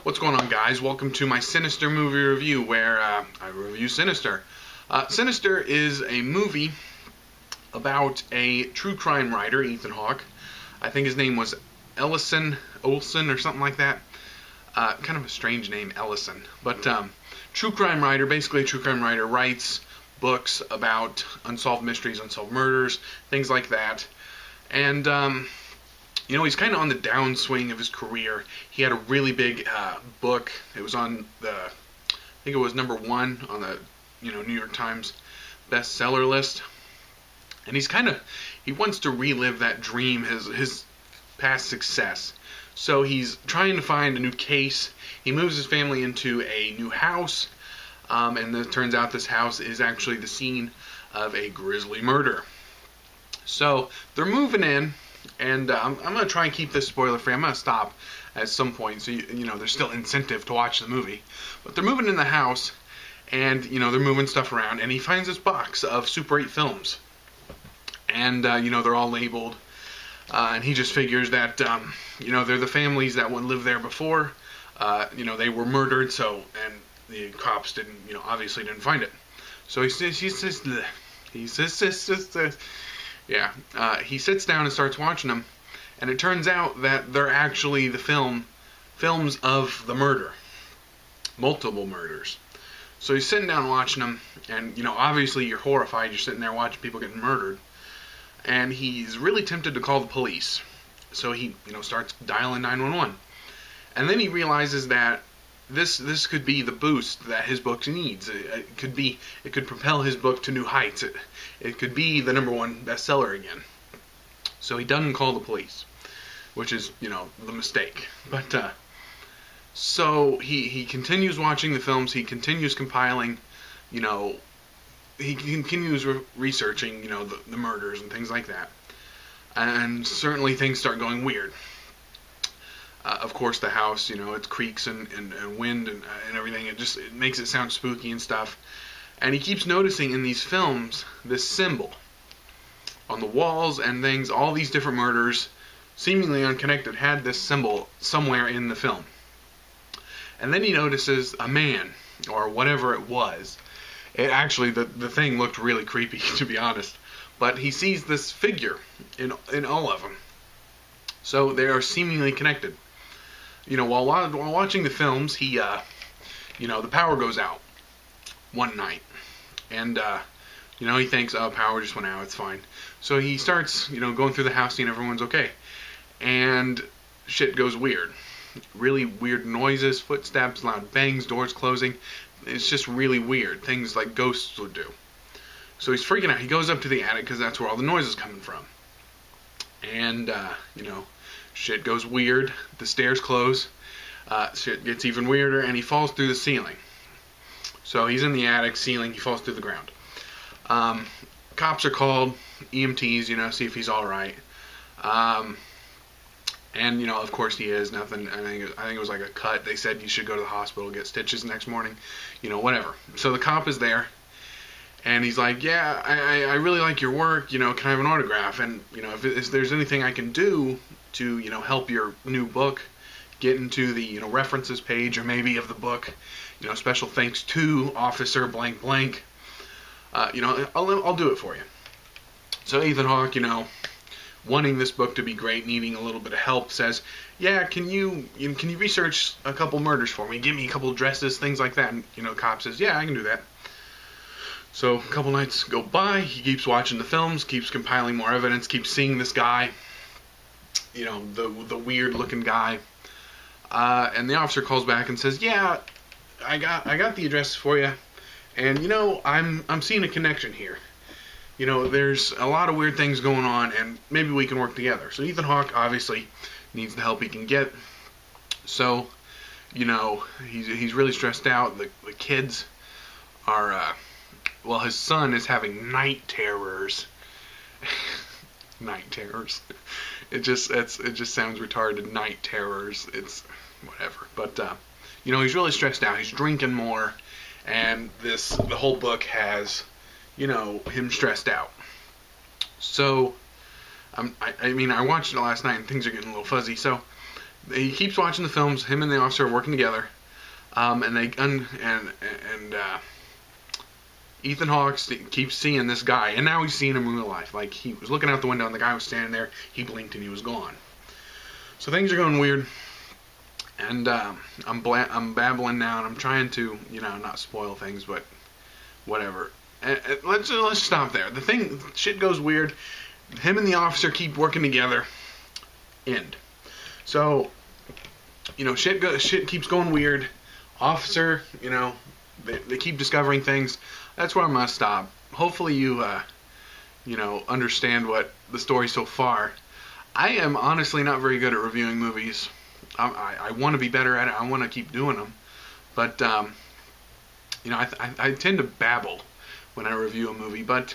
What's going on, guys? Welcome to my Sinister movie review, where I review Sinister. Sinister is a movie about a true crime writer, Ethan Hawke. I think his name was Olsen or something like that. Kind of a strange name, Ellison. But true crime writer, basically a true crime writer, writes books about unsolved mysteries, unsolved murders, things like that. And he's kind of on the downswing of his career. He had a really big book. It was on I think it was #1 on the New York Times bestseller list. And he wants to relive that dream, his past success. So he's trying to find a new case. He moves his family into a new house, and it turns out this house is actually the scene of a grisly murder. So they're moving in. And I'm going to try and keep this spoiler-free. I'm going to stop at some point, so there's still incentive to watch the movie. But they're moving in the house, and they're moving stuff around, and he finds this box of Super 8 films. And they're all labeled, and he just figures that they're the families that lived there before. They were murdered, and the cops obviously didn't find it. So he sits down and starts watching them, and it turns out that they're actually the films of the murder, multiple murders. So he's sitting down watching them, and obviously you're horrified. You're sitting there watching people getting murdered, and he's really tempted to call the police. So he starts dialing 911, and then he realizes that this could be the boost that his book needs. It could propel his book to new heights. It could be the #1 bestseller again. So he doesn't call the police, which is the mistake. But so he continues watching the films. He continues compiling. He continues researching. The murders and things like that. And certainly things start going weird. Of course, the house, it creaks and wind and everything. It makes it sound spooky and stuff. And he keeps noticing in these films this symbol on the walls and things. All these different murders, seemingly unconnected, had this symbol somewhere in the film. And then he notices a man, or whatever it was. The thing looked really creepy, to be honest. But he sees this figure in all of them. So they are seemingly connected. While watching the films, the power goes out one night, and he thinks, oh, power just went out, it's fine. So he starts going through the house, seeing everyone's okay, and shit goes weird. Really weird noises, footsteps, loud bangs, doors closing. It's just really weird, things like ghosts would do. So he's freaking out. He goes up to the attic because that's where all the noise is coming from. And shit goes weird. The stairs close. Shit gets even weirder, and he falls through the ceiling. So he's in the attic, ceiling. He falls through the ground. Cops are called, EMTs, see if he's all right. And of course he is. Nothing. I think it was like a cut. They said you should go to the hospital, get stitches next morning. Whatever. So the cop is there. And he's like, yeah, I really like your work, can I have an autograph? And, if there's anything I can do to, help your new book get into the, references page, or maybe of the book, special thanks to Officer blank blank, I'll do it for you. So Ethan Hawke, wanting this book to be great, needing a little bit of help, says, yeah, can you research a couple murders for me? Give me a couple addresses, things like that. And, the cop says, yeah, I can do that. So a couple nights go by, he keeps watching the films, keeps compiling more evidence, keeps seeing this guy, the weird looking guy, and the officer calls back and says, yeah, I got the address for you, and I'm seeing a connection here. There's a lot of weird things going on, and maybe we can work together. So Ethan Hawke obviously needs the help he can get. So he's really stressed out. The kids are his son is having night terrors. Night terrors. It just sounds retarded. Night terrors. It's whatever. But he's really stressed out. He's drinking more, and the whole book has him stressed out. So I watched it last night, and things are getting a little fuzzy. So he keeps watching the films. Him and the officer are working together, and Ethan Hawke keeps seeing this guy, and now he's seeing him in real life. Like, he was looking out the window, and the guy was standing there. He blinked, and he was gone. So things are going weird, and I'm babbling now, and I'm trying to, not spoil things, but whatever. And let's stop there. Shit goes weird. Him and the officer keep working together. End. So, shit keeps going weird. Officer, they keep discovering things. That's where I'm gonna stop. Hopefully you understand what the story so far. I am honestly not very good at reviewing movies. I want to be better at it. I want to keep doing them, but I tend to babble when I review a movie. But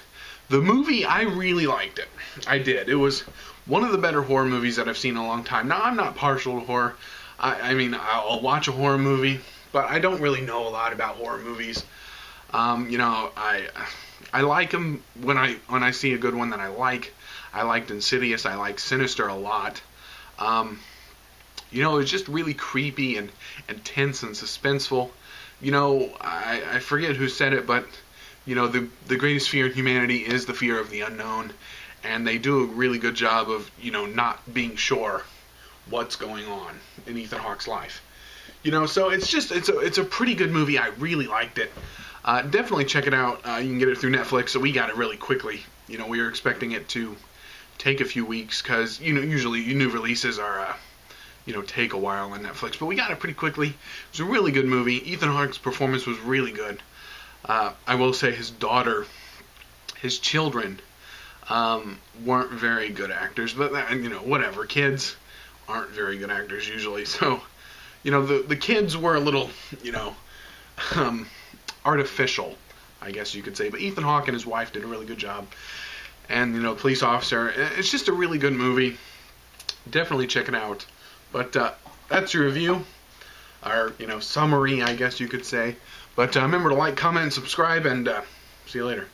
the movie, I really liked it. I did. It was one of the better horror movies that I've seen in a long time. Now, I'm not partial to horror. I mean, I'll watch a horror movie, but I don't really know a lot about horror movies. I like them when I see a good one that I like. I liked Insidious. I like Sinister a lot. It's just really creepy and tense and suspenseful. I forget who said it, but the greatest fear in humanity is the fear of the unknown, and they do a really good job of not being sure what's going on in Ethan Hawke's life. So it's a pretty good movie. I really liked it. Definitely check it out. You can get it through Netflix. So we got it really quickly. We were expecting it to take a few weeks because usually new releases are take a while on Netflix, but we got it pretty quickly. It was a really good movie. Ethan Hawke's performance was really good. I will say his children weren't very good actors, but whatever. Kids aren't very good actors usually, so the kids were a little artificial, I guess you could say. But Ethan Hawke and his wife did a really good job, and police officer. It's just a really good movie. Definitely check it out. But that's your review, or summary, I guess you could say. But remember to like, comment, and subscribe, and see you later.